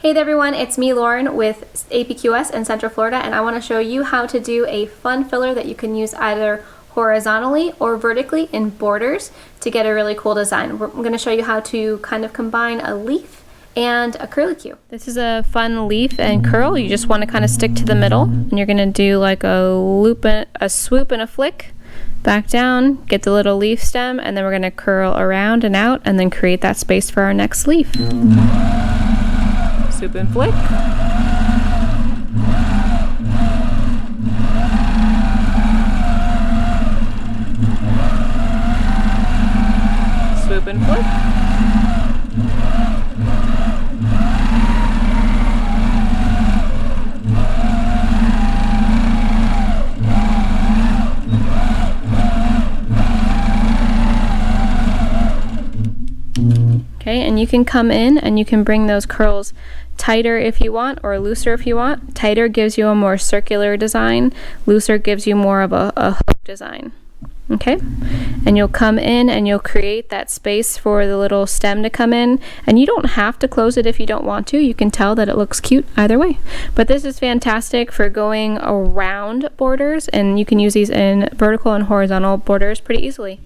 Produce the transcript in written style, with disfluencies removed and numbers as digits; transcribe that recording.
Hey there everyone, it's me Lauren with APQS in Central Florida, and I want to show you how to do a fun filler that you can use either horizontally or vertically in borders to get a really cool design. I'm going to show you how to kind of combine a leaf and a curlicue. This is a fun leaf and curl. You just want to kind of stick to the middle, and you're going to do like a loop, a swoop and a flick back down, get the little leaf stem, and then we're going to curl around and out and then create that space for our next leaf. Swoop and flick. Swoop and flick. Okay, and you can come in and you can bring those curls tighter if you want, or looser if you want. Tighter gives you a more circular design, looser gives you more of a hook design. Okay, and you'll come in and you'll create that space for the little stem to come in, and you don't have to close it if you don't want to. You can tell that it looks cute either way, but this is fantastic for going around borders, and you can use these in vertical and horizontal borders pretty easily.